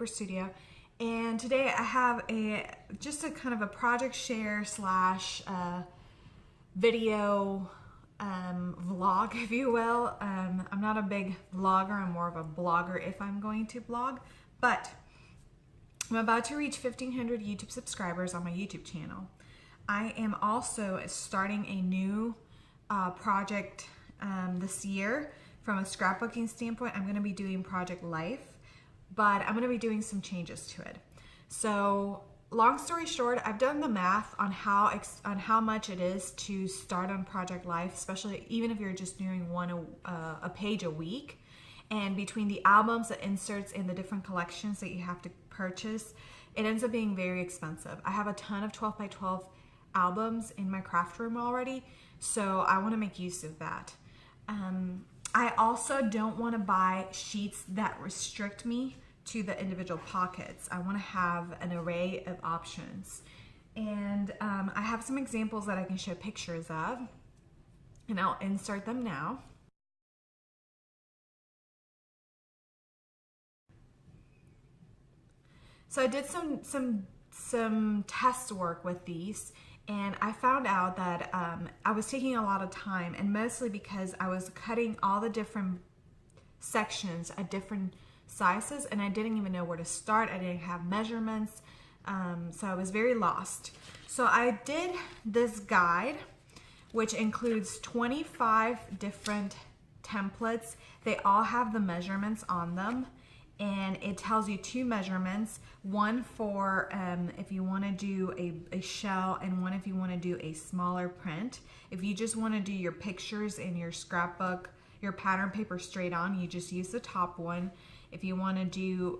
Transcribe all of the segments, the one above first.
Studio, and today I have just a kind of a project share slash video vlog, if you will. I'm not a big vlogger, I'm more of a blogger if I'm going to blog, but I'm about to reach 1,500 YouTube subscribers on my YouTube channel. I am also starting a new project this year. From a scrapbooking standpoint, I'm going to be doing Project Life, but I'm going to be doing some changes to it. So long story short, I've done the math on how much it is to start on Project Life, especially even if you're just doing a page a week. And between the albums, the inserts, and the different collections that you have to purchase, it ends up being very expensive. I have a ton of 12 by 12 albums in my craft room already, so I want to make use of that. I also don't want to buy sheets that restrict me to the individual pockets. I want to have an array of options. And I have some examples that I can show pictures of, and I'll insert them now. So I did some test work with these, and I found out that I was taking a lot of time, and mostly because I was cutting all the different sections at different sizes, and I didn't even know where to start. I didn't have measurements, so I was very lost. So I did this guide, which includes 25 different templates. They all have the measurements on them, and it tells you two measurements, one for if you want to do a shell, and one if you want to do a smaller print. If you just want to do your pictures in your scrapbook, your pattern paper straight on, you just use the top one. If you want to do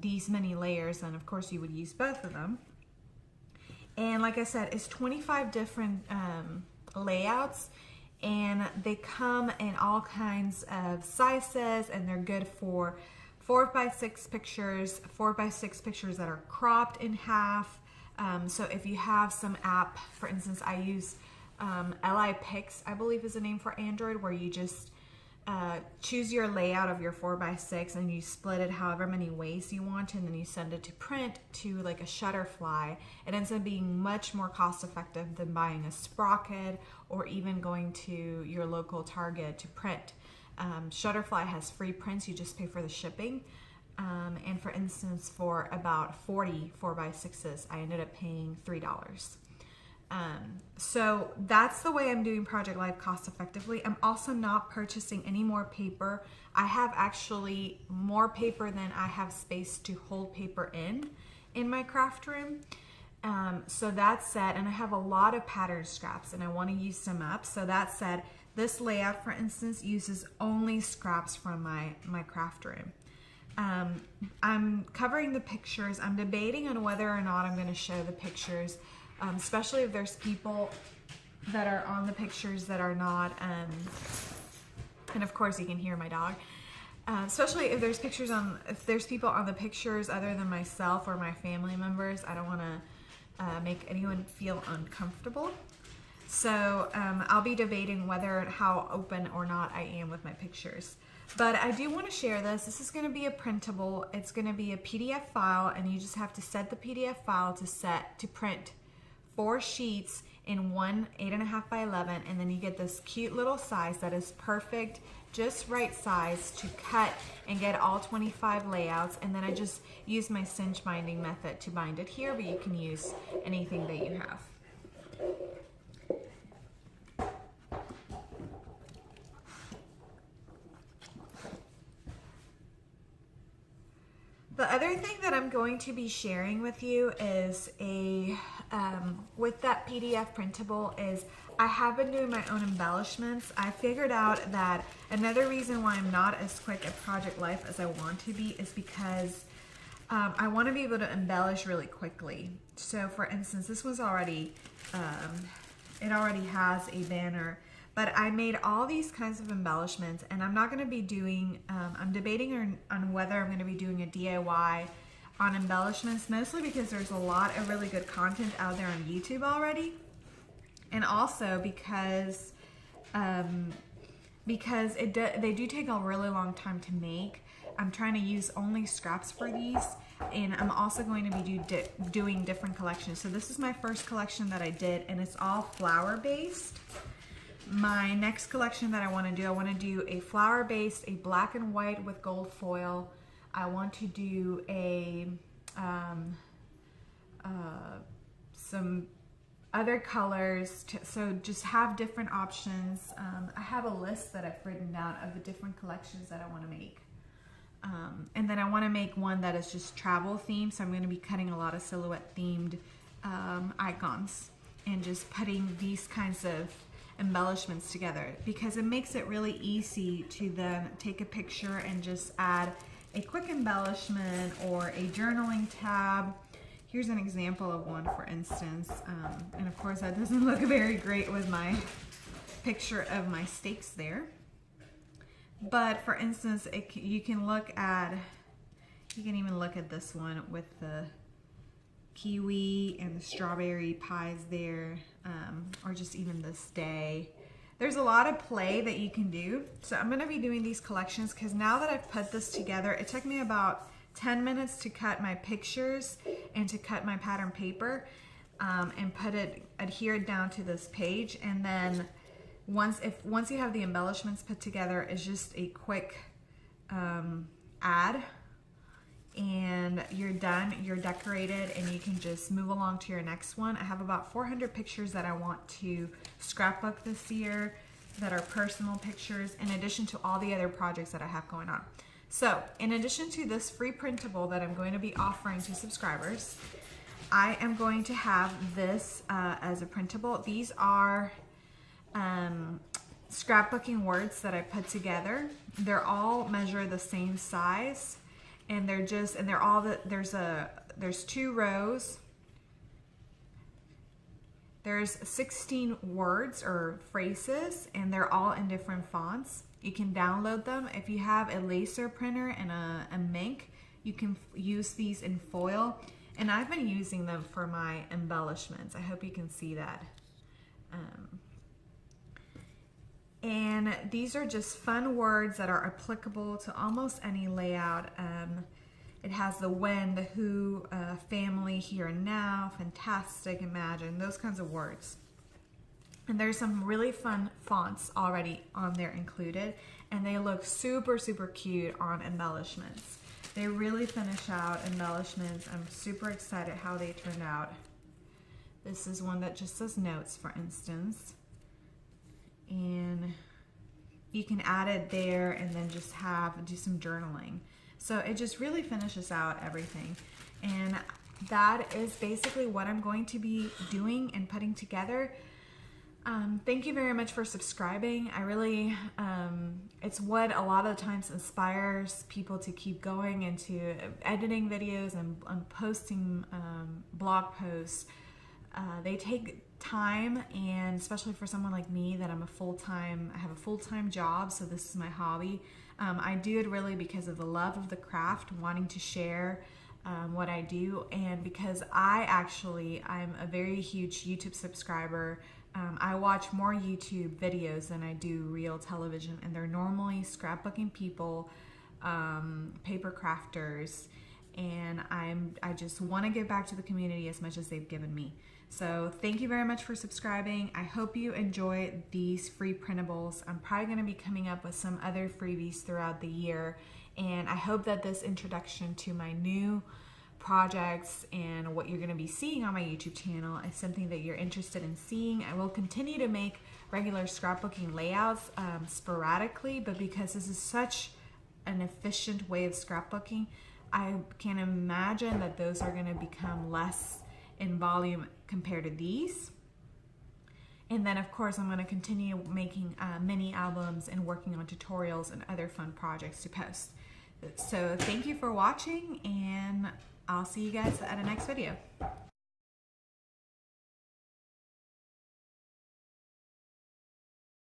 these many layers, then of course you would use both of them. And like I said, it's 25 different layouts, and they come in all kinds of sizes, and they're good for 4x6 pictures, 4x6 pictures that are cropped in half. So if you have some app, for instance, I use Li Pix, I believe is the name for Android, where you just choose your layout of your 4x6 and you split it however many ways you want, and then you send it to print to like a Shutterfly. It ends up being much more cost effective than buying a sprocket or even going to your local Target to print. Shutterfly has free prints, you just pay for the shipping. And for instance, for about 40 4x6s, I ended up paying $3. So that's the way I'm doing Project Life cost effectively. I'm also not purchasing any more paper. I have actually more paper than I have space to hold paper in my craft room. So that said, and I have a lot of pattern scraps and I want to use some up. So that said, this layout, for instance, uses only scraps from my craft room. I'm covering the pictures. I'm debating on whether or not I'm going to show the pictures, especially if there's people that are on the pictures that are not, and of course you can hear my dog. Especially if there's people on the pictures other than myself or my family members. I don't want to make anyone feel uncomfortable. So I'll be debating how open or not I am with my pictures. But I do want to share this. This is going to be a printable. It's going to be a PDF file, and you just have to set the PDF file to print 4 sheets in one 8.5 by 11, and then you get this cute little size that is perfect, just right size to cut and get all 25 layouts. And then I just use my cinch binding method to bind it here, but you can use anything that you have. The other thing that I'm going to be sharing with you is with that PDF printable is I have been doing my own embellishments. I figured out that another reason why I'm not as quick at Project Life as I want to be is because I want to be able to embellish really quickly. So for instance, this was already, it already has a banner, but I made all these kinds of embellishments, and I'm not going to be doing, I'm debating on whether I'm going to be doing a DIY on embellishments, mostly because there's a lot of really good content out there on YouTube already, and also because because they do take a really long time to make. I'm trying to use only scraps for these, and I'm also going to be doing different collections. So this is my first collection that I did, and it's all flower based. My next collection that I want to do a flower based, a black and white with gold foil. I want to do a some other colors, so just have different options. I have a list that I've written down of the different collections that I want to make. And then I want to make one that is just travel themed, so I'm going to be cutting a lot of silhouette themed icons and just putting these kinds of embellishments together, because it makes it really easy to then take a picture and just add a quick embellishment or a journaling tab. Here's an example of one, for instance, and of course that doesn't look very great with my picture of my steaks there. But for instance, you can even look at this one with the kiwi and the strawberry pies there, or just even this day. There's a lot of play that you can do. So I'm going to be doing these collections because now that I've put this together, it took me about 10 minutes to cut my pictures and to cut my pattern paper and adhere it down to this page. And then once you have the embellishments put together, it's just a quick add, and you're done, you're decorated, and you can just move along to your next one. I have about 400 pictures that I want to scrapbook this year that are personal pictures, in addition to all the other projects that I have going on. So in addition to this free printable that I'm going to be offering to subscribers, I am going to have this as a printable. These are scrapbooking words that I put together. They're all measure the same size, and there's 2 rows. There's 16 words or phrases, and they're all in different fonts. You can download them. If you have a laser printer and a Mink, you can use these in foil, and I've been using them for my embellishments. I hope you can see that. And these are just fun words that are applicable to almost any layout. It has the when, the who, family, here and now, fantastic, imagine, those kinds of words. And there's some really fun fonts already on there included, and they look super, super cute on embellishments. They really finish out embellishments. I'm super excited how they turned out. This is one that just says notes, for instance. And you can add it there and then just do some journaling. So it just really finishes out everything. And that is basically what I'm going to be doing and putting together. Thank you very much for subscribing. I really, it's what a lot of the times inspires people to keep going into editing videos and posting blog posts. They take time, and especially for someone like me that I have a full-time job, so this is my hobby. I do it really because of the love of the craft, wanting to share what I do, and because I'm a very huge YouTube subscriber. I watch more YouTube videos than I do real television, and they're normally scrapbooking people, paper crafters, and I just want to give back to the community as much as they've given me. So thank you very much for subscribing. I hope you enjoy these free printables. I'm probably going to be coming up with some other freebies throughout the year, and I hope that this introduction to my new projects and what you're going to be seeing on my YouTube channel is something that you're interested in seeing. I will continue to make regular scrapbooking layouts sporadically, but because this is such an efficient way of scrapbooking, I can imagine that those are going to become less in volume compared to these. And then of course I'm going to continue making mini albums and working on tutorials and other fun projects to post. So thank you for watching, and I'll see you guys at the next video.